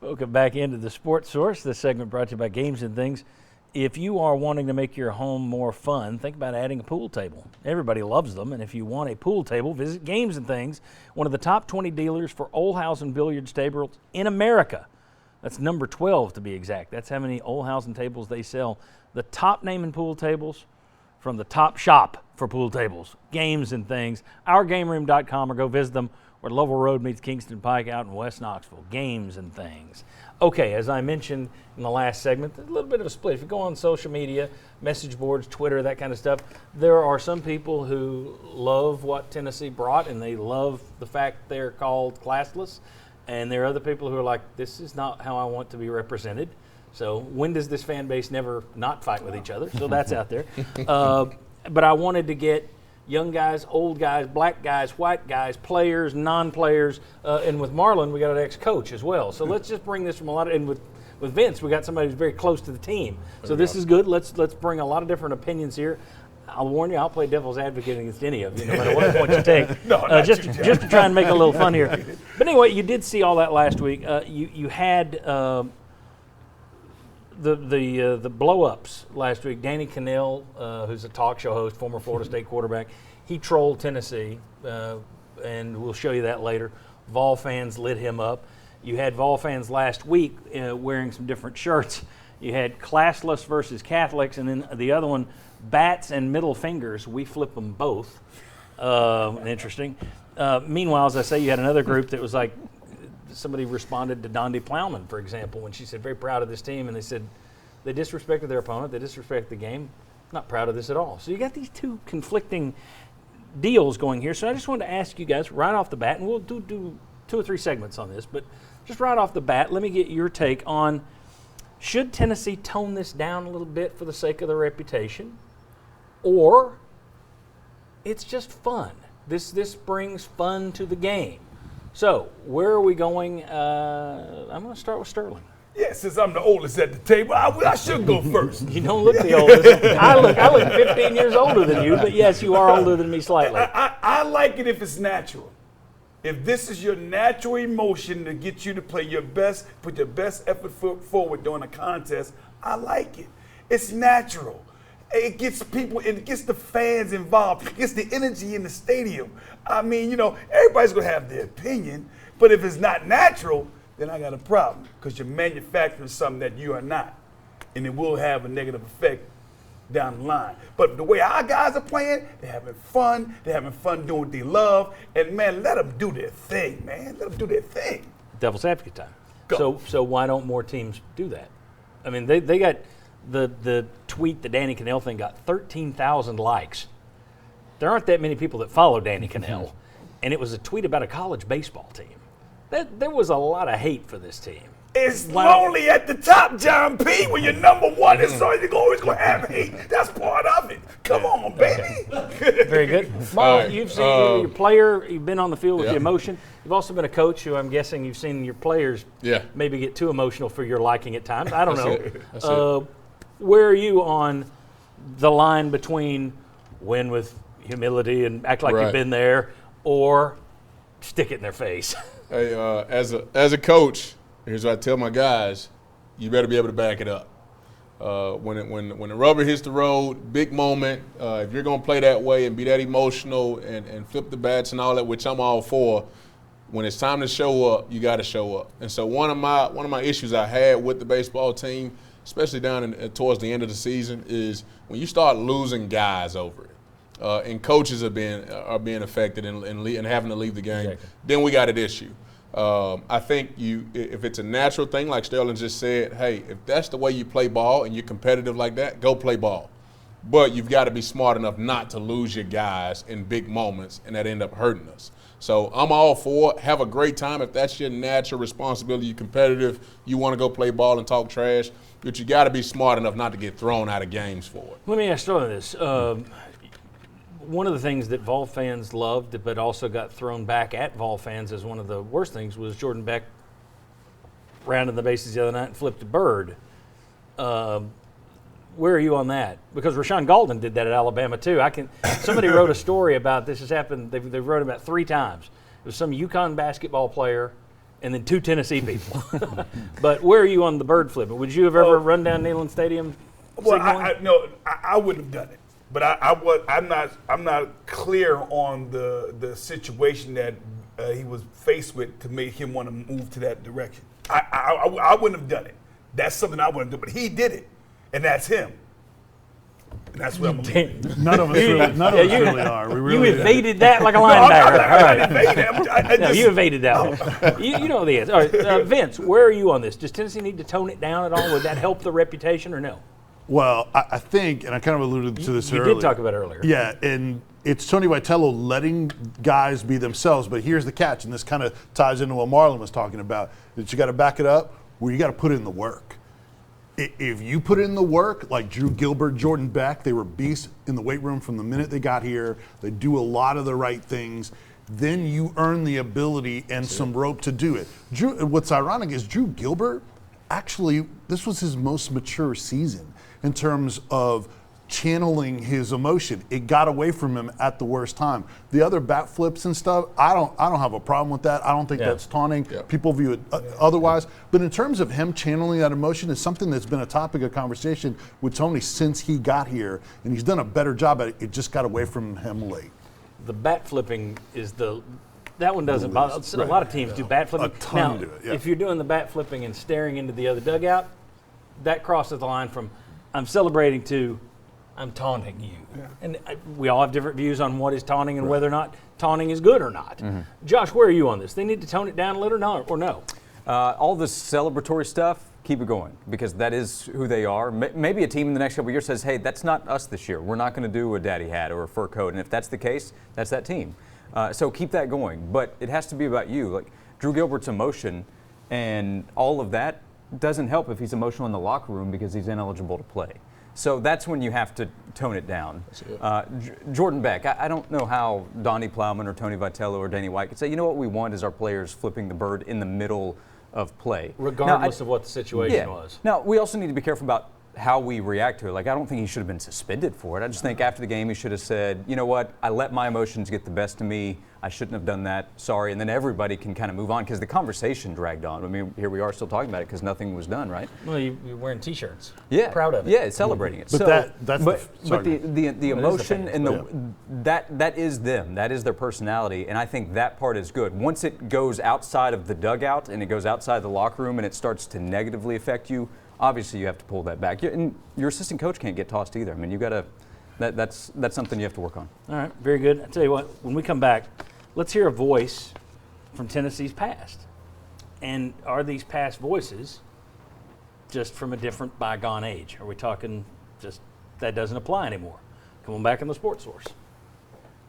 Welcome back into the Sports Source. This segment brought to you by Games and Things. If you are wanting to make your home more fun, think about adding a pool table. Everybody loves them, and if you want a pool table, visit Games and Things, one of the top 20 dealers for Oldhausen billiards tables in America. That's number 12 to be exact. That's how many Oldhausen tables they sell. The top name in pool tables from the top shop for pool tables, Games and Things, OurGameRoom.com, or go visit them where Lovell Road meets Kingston Pike out in West Knoxville. Games and Things. Okay, as I mentioned in the last segment, a little bit of a split. If you go on social media, message boards, Twitter, that kind of stuff, there are some people who love what Tennessee brought and they love the fact they're called classless. And there are other people who are like, this is not how I want to be represented. So when does this fan base never not fight with each other? So that's out there. But I wanted to get young guys, old guys, black guys, white guys, players, non-players, and with Marlon, we got an ex-coach as well. So let's just bring this from a lot of, and with Vince, we got somebody who's very close to the team. So this is good. Let's bring a lot of different opinions here. I'll warn you, I'll play devil's advocate against any of you, no matter what point you take. Just to try and make a little fun here. But anyway, you did see all that last week. You had the blow-ups last week. Danny Cannell, who's a talk show host, former Florida State quarterback, he trolled Tennessee, and we'll show you that later. Vol fans lit him up. You had Vol fans last week wearing some different shirts. You had classless versus Catholics, and then the other one, bats and middle fingers. We flip them both. Interesting. Meanwhile, as I say, you had another group that was like, somebody responded to Dondi Plowman, for example, when she said, very proud of this team, and they said they disrespected their opponent, they disrespected the game. Not proud of this at all. So you got these two conflicting deals going here. So I just wanted to ask you guys right off the bat, and we'll do 2 or 3 segments on this, but just right off the bat, let me get your take on, should Tennessee tone this down a little bit for the sake of their reputation, or it's just fun? This brings fun to the game. So, where are we going? I'm going to start with Sterling. Yeah, since I'm the oldest at the table, I should go first. You don't look the oldest. I look 15 years older than you, but yes, you are older than me slightly. I like it if it's natural. If this is your natural emotion to get you to play your best, put your best effort forward during a contest, I like it. It's natural. It gets people, it gets the fans involved. It gets the energy in the stadium. I mean, everybody's going to have their opinion, but if it's not natural, then I got a problem because you're manufacturing something that you are not, and it will have a negative effect down the line. But the way our guys are playing, they're having fun. They're having fun doing what they love, and man, let them do their thing, man. Let them do their thing. Devil's advocate time. So why don't more teams do that? I mean, they got the tweet, the Danny Cannell thing, got 13,000 likes. There aren't that many people that follow Danny Cannell, and it was a tweet about a college baseball team. There was a lot of hate for this team. It's lonely at the top, John P. When you're number one, it's always going to have hate. That's part of it. Come on, baby. Very good. Marlon, you've seen your player. You've been on the field with the emotion. You've also been a coach who I'm guessing you've seen your players maybe get too emotional for your liking at times. I don't know. That's it. Where are you on the line between win with humility and act like you've been there, or stick it in their face? Hey, as a coach, here's what I tell my guys: you better be able to back it up. When the rubber hits the road, big moment. If you're gonna play that way and be that emotional and flip the bats and all that, which I'm all for, when it's time to show up, you got to show up. And so one of my issues I had with the baseball team, especially towards the end of the season, is when you start losing guys over it. And coaches are being affected and having to leave the game, exactly. Then we got an issue. I think if it's a natural thing, like Sterling just said, hey, if that's the way you play ball and you're competitive like that, go play ball. But you've got to be smart enough not to lose your guys in big moments and that end up hurting us. So I'm all for it. Have a great time. If that's your natural responsibility, you're competitive, you want to go play ball and talk trash, but you got to be smart enough not to get thrown out of games for it. Let me ask Sterling this. One of the things that Vol fans loved, but also got thrown back at Vol fans as one of the worst things, was Jordan Beck rounding the bases the other night and flipped a bird. Where are you on that? Because Rashawn Golden did that at Alabama too. Somebody wrote a story about this. Has happened. They've wrote about 3 times. It was some UConn basketball player and then 2 Tennessee people. But where are you on the bird flipping? Would you have ever run down Neyland Stadium? Well, signaling? I wouldn't have done it, but I'm not clear on the situation that he was faced with to make him want to move to that direction. I wouldn't have done it. That's something I wouldn't do, but he did it, and that's him. And that's what I'm doing. None of us really are. We really You evaded that like a linebacker. All right. I No, just- you evaded that one. You know the answer. All right, Vince, where are you on this? Does Tennessee need to tone it down at all? Would that help the reputation or no? Well, I think, and I kind of alluded to this You earlier. did talk about it earlier. Yeah, and it's Tony Vitello letting guys be themselves. But here's the catch, and this kind of ties into what Marlon was talking about, that you got to back it up where you got to put in the work. If you put in the work, like Drew Gilbert, Jordan Beck, they were beasts in the weight room from the minute they got here. They do a lot of the right things. Then you earn the ability and some rope to do it. What's ironic is Drew Gilbert, actually, this was his most mature season in terms of channeling his emotion. It got away from him at the worst time. The other bat flips and stuff, I don't have a problem with that. I don't think that's taunting. Yeah. People view it otherwise. But in terms of him channeling that emotion, is something that's been a topic of conversation with Tony since he got here, and he's done a better job at it. It just got away from him late. The bat flipping is that one doesn't bother. A lot of teams do bat flipping. A ton Now, do it, yeah. if you're doing the bat flipping and staring into the other dugout, that crosses the line from I'm celebrating to I'm taunting you. Yeah. And we all have different views on what is taunting and whether or not taunting is good or not. Mm-hmm. Josh, where are you on this? They need to tone it down a little or no? All this celebratory stuff, keep it going, because that is who they are. Maybe a team in the next couple of years says, hey, that's not us this year. We're not going to do a daddy hat or a fur coat. And if that's the case, that's that team. So keep that going. But it has to be about you. Like Drew Gilbert's emotion and all of that doesn't help if he's emotional in the locker room because he's ineligible to play. So that's when you have to tone it down. Jordan Beck, I don't know how Donnie Plowman or Tony Vitello or Danny White could say, you know what we want is our players flipping the bird in the middle of play. Regardless of what the situation was. Now, we also need to be careful about how we react to it. Like, I don't think he should have been suspended for it. I just think after the game he should have said, you know what, I let my emotions get the best of me. I shouldn't have done that. Sorry. And then everybody can kind of move on because the conversation dragged on. I mean, here we are still talking about it because nothing was done, right? Well, you're wearing T-shirts. Yeah. Proud of it. Yeah, celebrating it. But the emotion and that is them. That is their personality, and I think that part is good. Once it goes outside of the dugout and it goes outside the locker room and it starts to negatively affect you, obviously you have to pull that back. And your assistant coach can't get tossed either. I mean, you got to. That's something you have to work on. All right, very good. I tell you what, when we come back, let's hear a voice from Tennessee's past. And are these past voices just from a different bygone age? Are we talking just that doesn't apply anymore? Come on back in the Sports Source.